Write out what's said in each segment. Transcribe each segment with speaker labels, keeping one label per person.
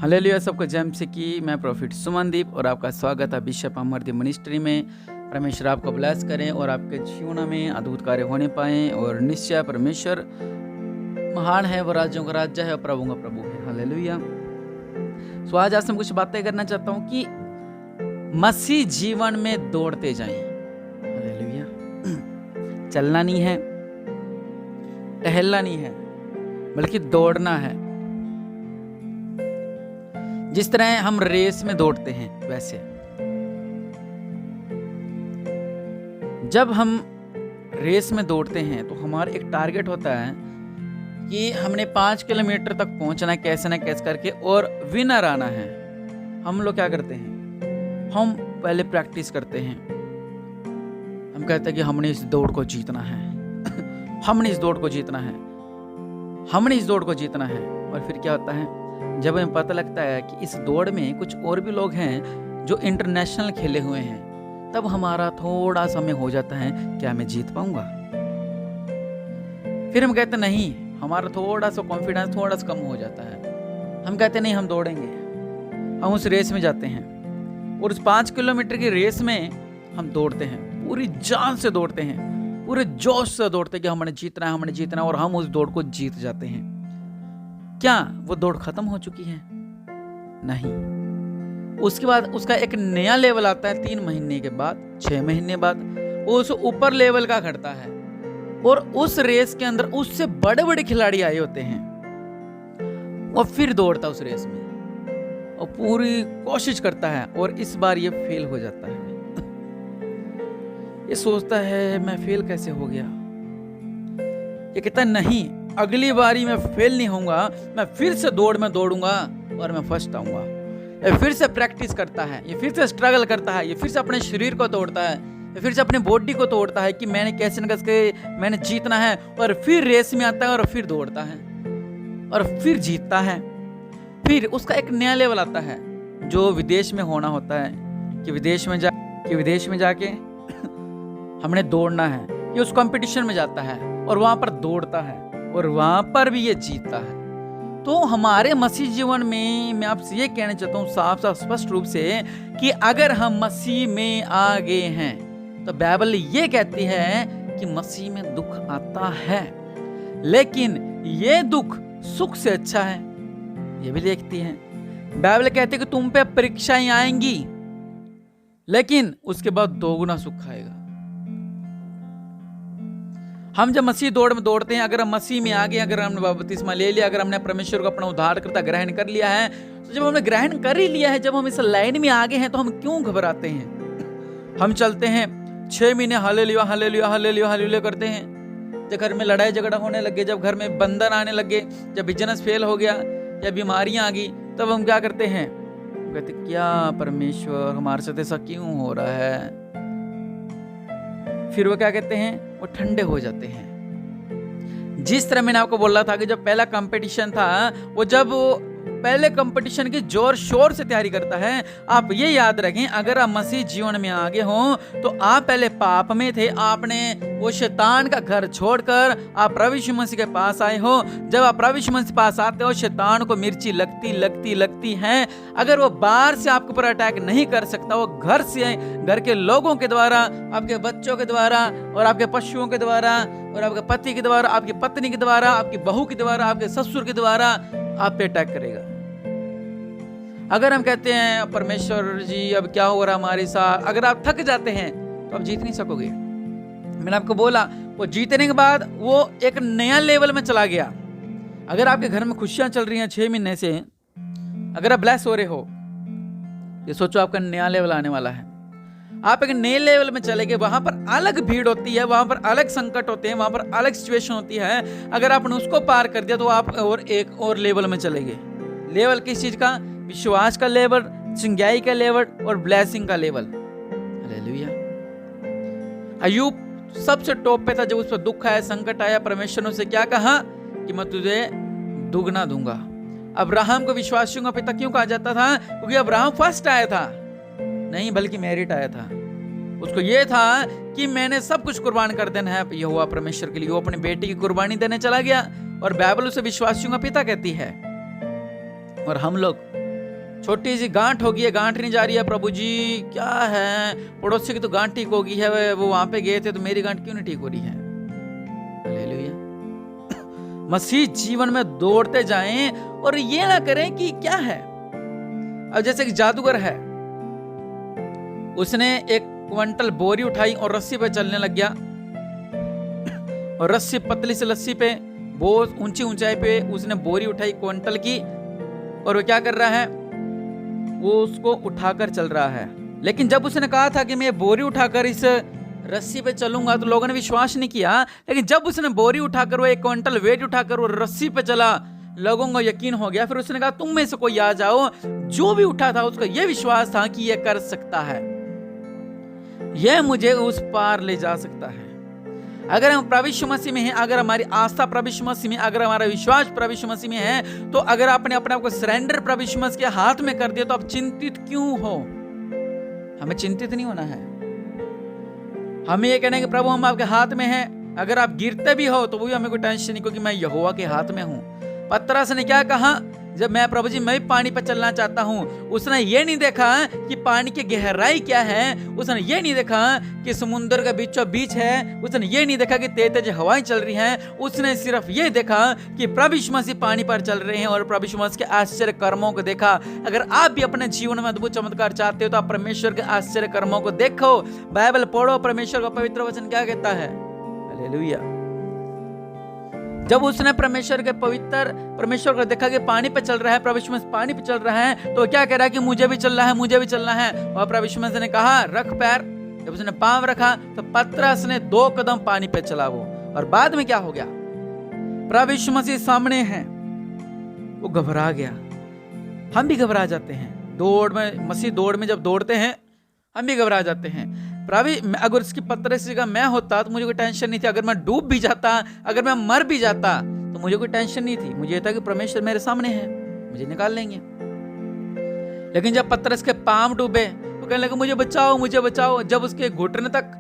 Speaker 1: Hallelujah. सबको जय मसीह की। मैं प्रॉफिट सुमनदीप और आपका स्वागत है बिशप अमरदीप मिनिस्ट्री में। परमेश्वर आपको ब्लेस करें और आपके जीवन में अद्भुत कार्य होने पाए। और निश्चय परमेश्वर महान है, वो राज्यों का राजा है और प्रभु का प्रभु है। हालेलुया। सो आज आपसे कुछ बातें करना चाहता हूँ कि मसीह जीवन में दौड़ते जाएं। हालेलुया। चलना नहीं है, टहलना नहीं है, बल्कि दौड़ना है। जिस तरह हम रेस में दौड़ते हैं, वैसे जब हम रेस में दौड़ते हैं तो हमारा एक टारगेट होता है कि हमने 5 किलोमीटर तक पहुंचना है, कैसे ना कैसे करके, और विनर आना है। हम लोग क्या करते हैं, हम पहले प्रैक्टिस करते हैं। हम कहते हैं कि हमने इस दौड़ को जीतना है हमने इस दौड़ को जीतना है, हमने इस दौड़ को जीतना है। और फिर क्या होता है, जब हमें पता लगता है कि इस दौड़ में कुछ और भी लोग हैं जो इंटरनेशनल खेले हुए हैं, तब हमारा थोड़ा सा में हो जाता है, क्या मैं जीत पाऊंगा। फिर हम कहते नहीं, हमारा थोड़ा सा कॉन्फिडेंस थोड़ा सा कम हो जाता है। हम कहते नहीं, हम दौड़ेंगे। हम उस रेस में जाते हैं और उस 5 किलोमीटर की रेस में हम दौड़ते हैं, पूरी जान से दौड़ते हैं, पूरे जोश से दौड़ते हैं कि हमने जीतना है, हमने जीतना है, और हम उस दौड़ को जीत जाते हैं। क्या वो दौड़ खत्म हो चुकी है? नहीं। उसके बाद उसका एक नया लेवल आता है। 3 महीने के बाद, 6 महीने बाद वो उस ऊपर लेवल का खड़ता है, और उस रेस के अंदर उससे बड़े बड़े खिलाड़ी आए होते हैं। और फिर दौड़ता उस रेस में और पूरी कोशिश करता है, और इस बार ये फेल हो जाता है। ये सोचता है, मैं फेल कैसे हो गया। ये कहता है, नहीं, अगली बारी मैं फेल नहीं होऊंगा, मैं फिर से दौड़ में दौड़ूंगा और मैं फर्स्ट आऊंगा। ये फिर से प्रैक्टिस करता है, ये फिर से स्ट्रगल करता है, ये फिर से अपने शरीर को तोड़ता है, ये फिर से अपने बॉडी को तोड़ता है कि मैंने कैसे न कैसे मैंने जीतना है। और फिर रेस में आता है और फिर दौड़ता है और फिर जीतता है। फिर उसका एक नया लेवल आता है जो विदेश में होना होता है, कि विदेश में जाके हमने दौड़ना है। ये उस कंपटीशन में जाता है और वहां पर दौड़ता है, और वहां पर भी ये जीतता है। तो हमारे मसीह जीवन में मैं आपसे ये कहना चाहता हूँ साफ साफ स्पष्ट रूप से कि अगर हम मसीह में आ गए हैं तो बाइबल ये कहती है कि मसीह में दुख आता है, लेकिन ये दुख सुख से अच्छा है। ये भी लिखती है बाइबल, कहती है कि तुम पे परीक्षाएं आएंगी, लेकिन उसके बाद दोगुना सुख आएगा। हम जब मसीह दौड़ में दौड़ते हैं, अगर हम मसीह में आ गए, अगर हमने बपतिस्मा ले लिया, अगर हमने परमेश्वर को अपना उद्धारकर्ता ग्रहण कर लिया है, तो जब हमने ग्रहण कर ही लिया है, जब हम इस लाइन में आ गए हैं, तो हम क्यों घबराते हैं। हम चलते हैं 6 महीने हालेलुया हालेलुया हालेलुया हालेलुया करते हैं। जब घर में लड़ाई झगड़ा होने लगे, जब घर में बंधन आने लगे, जब बिजनेस फेल हो गया या बीमारियां आ गई, तब हम क्या करते हैं, कहते क्या परमेश्वर हमारे साथ ऐसा क्यों हो रहा है। फिर वो क्या कहते हैं, वो ठंडे हो जाते हैं। जिस तरह मैंने आपको बोला था कि जब पहला कंपटीशन था, वो जब पहले कंपटीशन की जोर शोर से तैयारी करता है। आप ये याद रखें, अगर आप मसीह जीवन में आगे हो तो आप पहले पाप में थे, आपने वो शैतान का घर छोड़कर आप प्रभु यीशु मसीह के पास आए हो। जब आप प्रभु यीशु मसीह के पास आते हो, शैतान को मिर्ची लगती है। अगर वो बाहर से आपके ऊपर अटैक नहीं कर सकता, वो घर से, घर के लोगों के द्वारा, आपके बच्चों के द्वारा, और आपके पशुओं के द्वारा, और आपके पति के द्वारा, आपकी पत्नी के द्वारा, आपकी बहू के द्वारा, आपके ससुर के द्वारा आप पे अटैक करेगा। अगर हम कहते हैं परमेश्वर जी अब क्या हो रहा हमारे साथ, अगर आप थक जाते हैं तो आप जीत नहीं सकोगे। मैंने आपको बोला, वो जीतने के बाद वो एक नया लेवल में चला गया। अगर आपके घर में खुशियां चल रही हैं 6 महीने से, अगर आप ब्लेस हो रहे हो, ये सोचो आपका नया लेवल आने वाला है। आप एक नए लेवल में चले गए, वहां पर अलग भीड़ होती है, वहां पर अलग संकट होते हैं, वहां पर अलग सिचुएशन होती है। अगर आपने उसको पार कर दिया तो आप और एक और लेवल में चले गए। लेवल किस चीज का? विश्वास का लेवल, चिंगाई का लेवल और ब्लेसिंग का लेवल। हालेलुया। अय्यूब सबसे टॉप पे था। जब उस पर दुख आया, संकट आया, परमेश्वर ने उसे क्या कहा कि मैं तुझे दुगना दूंगा। अब्राहम को विश्वासियों का पिता क्यों कहा जाता था? क्योंकि अब्राहम फर्स्ट आया था, नहीं बल्कि मेरिट आया था। उसको ये था कि मैंने सब कुछ कुर्बान कर देना है यहोवा परमेश्वर के लिए। वो अपने बेटे की कुर्बानी देने चला गया, और बाइबल उसे विश्वासियों का पिता कहती है। और हम लोग छोटी सी गांठ होगी है, गांठ नहीं जा रही है, प्रभु जी क्या है, पड़ोसी की तो गांठ ठीक होगी है, वो वहां पे गए थे तो मेरी गांठ क्यों नहीं ठीक हो रही है। हालेलुया। मसीह जीवन में दौड़ते जाएं और ये ना करें कि क्या है। अब जैसे कि जादूगर है, उसने 1 क्विंटल बोरी उठाई और रस्सी पे चलने लग गया, और रस्सी पतली सी लस्सी पे बहुत ऊंची ऊंचाई पे उसने बोरी उठाई क्विंटल की, और वो क्या कर रहा है, वो उसको उठाकर चल रहा है। लेकिन जब उसने कहा था कि मैं बोरी उठाकर इस रस्सी पे चलूंगा तो लोगों ने विश्वास नहीं किया। लेकिन जब उसने बोरी उठाकर, वो 1 क्विंटल वेट उठाकर वो रस्सी पे चला, लोगों को यकीन हो गया। फिर उसने कहा तुम में से कोई आ जाओ। जो भी उठा था उसका यह विश्वास था कि यह कर सकता है, यह मुझे उस पार ले जा सकता है। अगर हम प्रभु यीशु मसीह में हैं, अगर हमारी आस्था प्रभु यीशु मसीह में, अगर हमारा विश्वास प्रभु यीशु मसीह में है, तो अगर आपने अपने आप को सरेंडर प्रभु यीशु मसीह के हाथ में कर दिया तो आप चिंतित क्यों हो। हमें चिंतित नहीं होना है। हमें ये कहना है कि प्रभु हम आपके हाथ में हैं। अगर आप गिरते भी हो तो वो भी हमें कोई टेंशन नहीं, क्योंकि मैं यहोवा के हाथ में हूं। पतरस ने क्या कहा, जब मैं प्रभु जी मैं भी पानी पर चलना चाहता हूं, उसने ये नहीं देखा कि पानी की गहराई क्या है, उसने ये नहीं देखा कि समुद्र का बीचों बीच है, उसने ये नहीं देखा कि तेज तेज हवाएं चल रही हैं। उसने सिर्फ ये देखा कि प्रभु यीशु मसीह पानी पर चल रहे हैं और प्रभु यीशु मसीह के आश्चर्य कर्मों को देखा। अगर आप भी अपने जीवन में अद्भुत चमत्कार चाहते हो तो आप परमेश्वर के आश्चर्य कर्मों को देखो, बाइबल पढ़ो, परमेश्वर का पवित्र वचन क्या कहता है। हालेलुया। जब उसने परमेश्वर को देखा कि पानी पे चल रहा है, प्रभु यीशु मसीह पानी पे चल रहा है, तो क्या कह रहा है कि मुझे भी चलना है, मुझे भी चलना है। और प्रभु यीशु मसीह ने कहा रख पैर। जब उसने पांव रखा तो पतरस ने 2 कदम पानी पे चला वो। और बाद में क्या हो गया, प्रभु यीशु मसीह सामने हैं, वो घबरा गया। हम भी घबरा जाते हैं दौड़ में, मसीह दौड़ में जब दौड़ते हैं हम भी घबरा जाते हैं। प्रभु अगर उसकी पतरस का मैं होता तो मुझे कोई टेंशन नहीं थी। अगर मैं डूब भी जाता, अगर मैं मर भी जाता तो मुझे कोई टेंशन नहीं थी। मुझे था कि परमेश्वर मेरे सामने है, मुझे निकाल लेंगे। लेकिन जब पतरस के पांव डूबे तो कहने लगे मुझे बचाओ, मुझे बचाओ। जब उसके घुटने तक,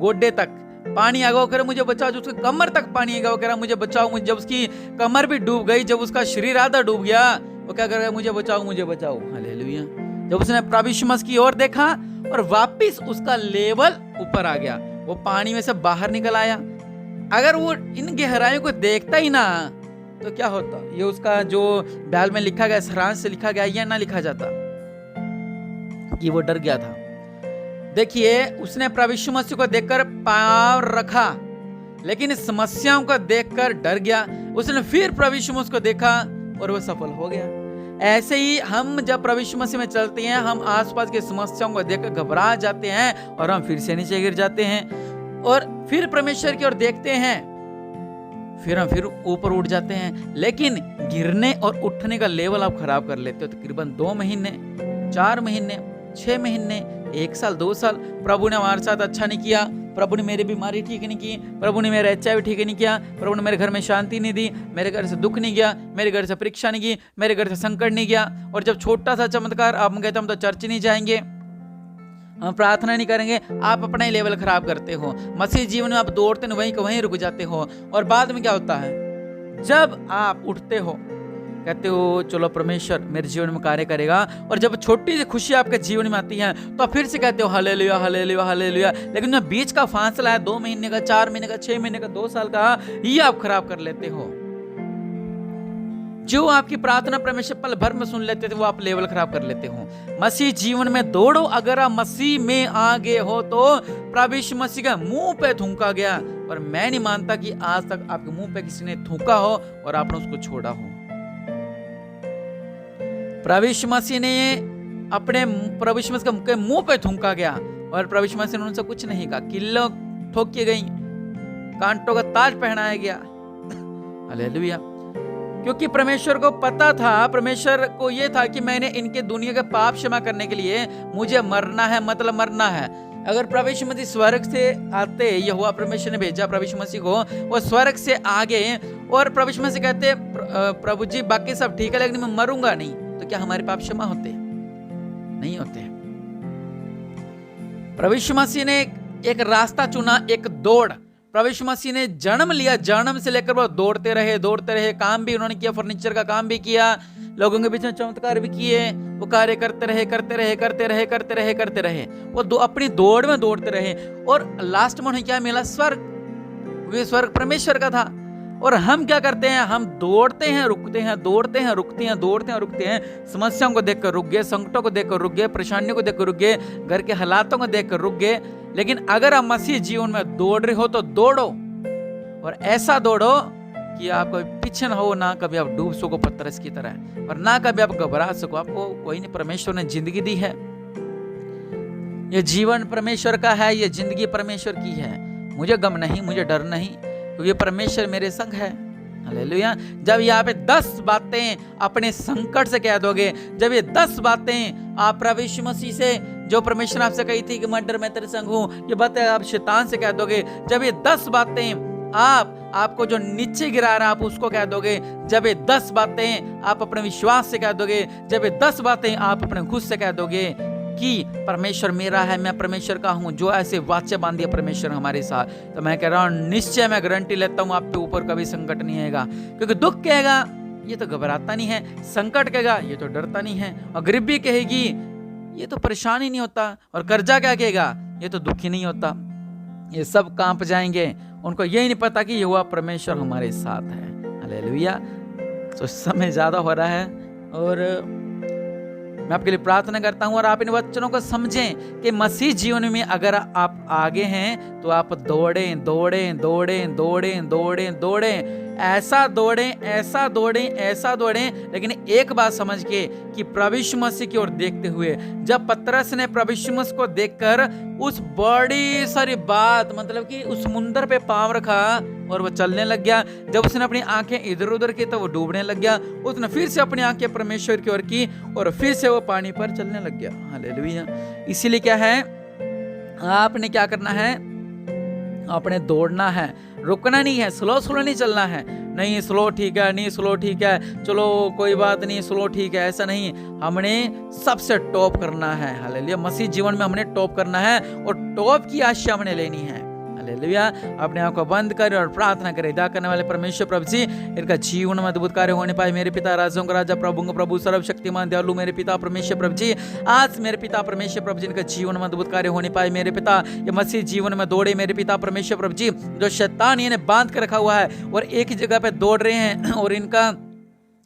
Speaker 1: गोड्डे तक पानी आ गया, करे मुझे बचाओ। जब उसके कमर तक पानी आ गया, कह रहा मुझे बचाओ। जब उसकी कमर भी डूब गई, जब उसका शरीर आधा डूब गया, वो क्या कर रहा है, मुझे बचाओ, मुझे बचाओ। हालेलुया। जब उसने प्रभु यीशु मसीह की ओर देखा और वापिस उसका लेवल ऊपर आ गया, वो पानी में से बाहर निकल आया। अगर वो इन गहराइयों को देखता ही ना तो क्या होता, ये उसका जो बैल में लिखा गया, सारांश से लिखा गया, यह ना लिखा जाता कि वो डर गया था। देखिए, उसने प्रभु यीशु मसीह को देखकर पांव रखा, लेकिन इस समस्याओं को देखकर डर गया। उसने फिर प्रभु यीशु मसीह को देखा और वो सफल हो गया। ऐसे ही हम जब प्रभु यीशु मसीह में चलते हैं, हम आसपास की समस्याओं को देखकर घबरा जाते हैं और हम फिर से नीचे गिर जाते हैं, और फिर परमेश्वर की ओर देखते हैं, फिर हम फिर ऊपर उठ जाते हैं। लेकिन गिरने और उठने का लेवल आप खराब कर लेते हो। तकरीबन 2 महीने, 4 महीने, 6 महीने, 1 साल, 2 साल प्रभु ने हमारे साथ अच्छा नहीं किया, प्रभु ने मेरी बीमारी ठीक नहीं की, प्रभु ने मेरा HIV ठीक नहीं किया, प्रभु ने मेरे घर में शांति नहीं दी, मेरे घर से दुख नहीं गया, मेरे घर से परीक्षा नहीं की, मेरे घर से संकट नहीं गया। और जब छोटा सा चमत्कार आप कहते हम तो चर्च नहीं जाएंगे, हम प्रार्थना नहीं करेंगे, आप अपना ही लेवल खराब करते हो। मसीह जीवन में आप दौड़ते हैं, वहीं को वहीं रुक जाते हो। और बाद में क्या होता है, जब आप उठते हो कहते हो चलो परमेश्वर मेरे जीवन में कार्य करेगा, और जब छोटी सी खुशी आपके जीवन में आती है तो आप फिर से कहते हो हालेलुया, हालेलुया, हालेलुया। लेकिन जो बीच का फासला है 2 महीने का, 4 महीने का, 6 महीने का, 2 साल का, ये आप खराब कर लेते हो। जो आपकी प्रार्थना परमेश्वर पल भर में सुन लेते थे, वो आप लेवल खराब कर लेते हो। मसीह जीवन में दौड़ो। अगर आप मसीह में आगे हो तो प्रभु यीशु मसीह का मुंह पे थूका गया, और मैं नहीं मानता कि आज तक आपके मुंह पे किसी ने थूका हो और आपने उसको छोड़ा हो। प्रभु यीशु मसीह ने अपने प्रभु यीशु मसीह के मुंह पे थूका गया, और प्रभु यीशु मसीह ने उनसे कुछ नहीं कहा। किल्लों ठोकी गई, कांटों का ताज पहनाया गया। हालेलुया। क्योंकि परमेश्वर को पता था, परमेश्वर को यह था कि मैंने इनके दुनिया के पाप क्षमा करने के लिए मुझे मरना है, मतलब मरना है। अगर प्रभु यीशु मसीह स्वर्ग से आते, यहोवा परमेश्वर ने भेजा प्रभु यीशु मसीह को, वो स्वर्ग से आगे, और प्रभु यीशु मसीह कहते प्रभु जी बाकी सब ठीक है लेकिन मैं मरूंगा नहीं, तो क्या हमारे पाप क्षमा होते? नहीं होते। प्रभु यीशु मसीह ने एक रास्ता चुना, एक दौड़। प्रभु यीशु मसीह ने जन्म लिया, जन्म से लेकर वो दौड़ते रहे, काम भी उन्होंने किया, फर्नीचर का काम भी किया, लोगों के बीच में चमत्कार भी किए, वो कार्य करते रहे, वो अपनी दौड़ में दौड़ते रहे, और लास्ट में उन्हें क्या मिला? स्वर्ग। वे स्वर्ग परमेश्वर का था। और हम क्या करते हैं? हम दौड़ते हैं, रुकते हैं, दौड़ते हैं, रुकते हैं, दौड़ते हैं, रुकते हैं। समस्याओं को देखकर रुक गए, संकटों को देखकर रुक गए, परेशानियों को देखकर रुक गए, घर के हालातों को देखकर रुक गए। लेकिन अगर आप मसीह जीवन में दौड़ रहे हो तो दौड़ो, और ऐसा दौड़ो कि आप कभी पीछे ना हो, ना कभी आप डूब सको पत्थरस की तरह, और ना कभी आप घबरा सको। आपको कोई नहीं, परमेश्वर ने जिंदगी दी है। ये जीवन परमेश्वर का है, ये जिंदगी परमेश्वर की है। मुझे गम नहीं, मुझे डर नहीं, क्योंकि परमेश्वर मेरे संग है। हालेलुया। जब यहाँ पे 10 बातें अपने संकट से कह दोगे, जब ये 10 बातें आप प्रभु यीशु मसीह से, जो परमेश्वर आपसे कही थी कि मत डर मैं तेरे संग हूँ, ये बातें आप शैतान से कह दोगे, जब ये 10 बातें आपको जो नीचे गिरा रहा है आप उसको कह दोगे, जब ये 10 बातें आप अपने विश्वास से कह दोगे, जब ये 10 बातें आप अपने खुद से कह दोगे कि परमेश्वर मेरा है, मैं परमेश्वर का हूं, जो ऐसे वाचा बांधिए परमेश्वर हमारे साथ, तो मैं कह रहा हूं, निश्चय मैं गारंटी लेता हूं आप पे ऊपर कभी संकट नहीं आएगा। क्योंकि दुख कहेगा ये तो घबराता नहीं है, संकट कहेगा ये तो डरता नहीं है, और गरीबी कहेगी ये तो परेशान ही नहीं होता, और कर्जा क्या कहेगा ये तो दुखी नहीं होता। ये सब कांप जाएंगे, उनको यही नहीं पता कि यहोवा परमेश्वर हमारे साथ है। हालेलुया। तो समय ज्यादा हो रहा है, और मैं आपके लिए प्रार्थना करता हूं, और आप इन वचनों को समझें कि मसीह जीवन में अगर आप आगे हैं तो आप दौड़ें, दौड़ें, दौड़ें, दौड़ें, दौड़ें, दौड़ें, ऐसा दौड़ें, ऐसा दौड़ें, ऐसा दौड़ें, लेकिन एक बात समझ के कि प्रभु यीशु मसीह की ओर देखते हुए। जब पतरस ने प्रभु यीशु मसीह को देखकर उस बड़ी सारी बात, मतलब कि उस समुद्र पे पांव रखा और वो चलने लग गया, जब उसने अपनी आंखें इधर उधर की तो वो डूबने लग गया, उसने फिर से अपनी आंखें परमेश्वर की ओर की और फिर से वो पानी पर चलने लग गया। हालेलुया। इसीलिए क्या है, आपने क्या करना है? आपने दौड़ना है, रुकना नहीं है, स्लो स्लो नहीं चलना है। नहीं स्लो ठीक है, नहीं स्लो ठीक है, चलो कोई बात नहीं, स्लो ठीक है, ऐसा नहीं। हमने सबसे टॉप करना है। हालेलुया। मसीह जीवन में हमने टॉप करना है, और टॉप की आशा हमने लेनी है। हालेलुया। अपने आप को बंद करें और प्रार्थना करें। दया करने वाले परमेश्वर प्रभु जी, इनका जीवन में अद्भुत कार्य होने पाए। मेरे पिता, राजाओं का राजा, प्रभुओं का प्रभु, सर्वशक्तिमान दयालु मेरे पिता परमेश्वर प्रभु जी, आज मेरे पिता परमेश्वर प्रभु जी, इनका जीवन में अद्भुत कार्य होने पाए। मेरे पिता ये मसीह जीवन में दौड़े मेरे पिता परमेश्वर प्रभु जी, जो शैतान इन्हें बांध कर रखा हुआ है और एक ही जगह पे दौड़ रहे हैं, और इनका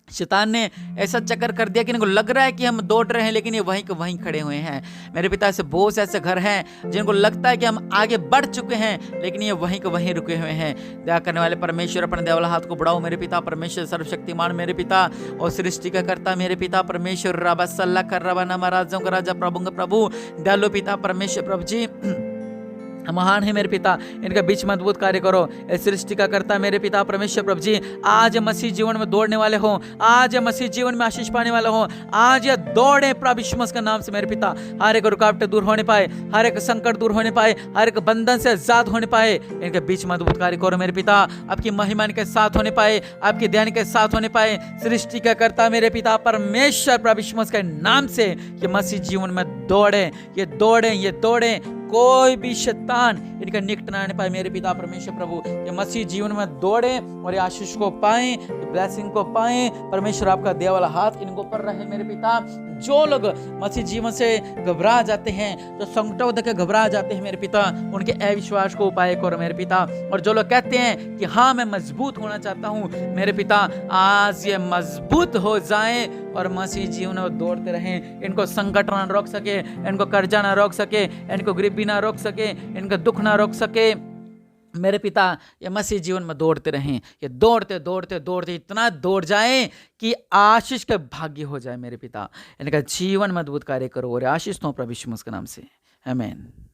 Speaker 1: शैतान ने ऐसा चक्कर कर दिया कि इनको लग रहा है कि हम दौड़ रहे हैं, लेकिन ये वहीं के वहीं खड़े हुए हैं। मेरे पिता ऐसे बहुत से ऐसे घर हैं जिनको लगता है कि हम आगे बढ़ चुके हैं, लेकिन ये वहीं के वहीं रुके हुए हैं। दया करने वाले परमेश्वर, अपने दया वाला हाथ को बढ़ाओ मेरे पिता परमेश्वर, सर्वशक्तिमान मेरे पिता और सृष्टि का कर्ता मेरे पिता परमेश्वर, रबा सल्ला कर रबा ना महाराजों का राजा, प्रभु का प्रभु, दयालु पिता परमेश्वर प्रभु जी, महान है मेरे पिता, इनका बीच में अद्भुत कार्य करो। सृष्टि का करता मेरे पिता परमेश्वर प्रभु जी, आज मसीह जीवन में दौड़ने वाले हो, आज मसीह जीवन में आशीष पाने वाले हो, आज ये दौड़े प्रभु यीशु मसीह के नाम से मेरे पिता। हर एक रुकावटें दूर होने पाए, हर एक संकट दूर होने पाए, हर एक बंधन से आजाद होने पाए। इनके बीच में अद्भुत कार्य करो मेरे पिता, आपकी महिमा के साथ होने पाए, आपके ध्यान के साथ होने पाए। सृष्टि का करता मेरे पिता परमेश्वर प्रभु यीशु मसीह के नाम से ये मसीह जीवन में दौड़े, ये दौड़े, ये दौड़े, कोई भी शैतान इनका निकट ना आने पाए मेरे पिता परमेश्वर प्रभु। ये मसीह जीवन में दौड़े और ये आशीष को पाएं, ब्लेसिंग को पाएं। परमेश्वर आपका दया वाला हाथ इनके ऊपर रहे मेरे पिता। जो लोग मसीह जीवन से घबरा जाते हैं, जो संकटों देख के घबरा जाते हैं मेरे पिता, उनके अविश्वास को उपाय करो मेरे पिता। और जो लोग कहते हैं कि हाँ मैं मजबूत होना चाहता हूँ मेरे पिता, आज ये मजबूत हो जाए और मसीह जीवन में दौड़ते रहें। इनको संकट ना रोक सके, इनको कर्जा ना रोक सके, इनको गरीबी ना रोक सके, इनका दुख ना रोक सके मेरे पिता। ये मसीह जीवन में दौड़ते रहें, ये दौड़ते दौड़ते दौड़ते इतना दौड़ जाएं कि आशीष का भाग्य हो जाए मेरे पिता। इनका जीवन में अद्भुत कार्य करो और आशीष दो प्रभु यीशु मसीह के नाम से, आमीन।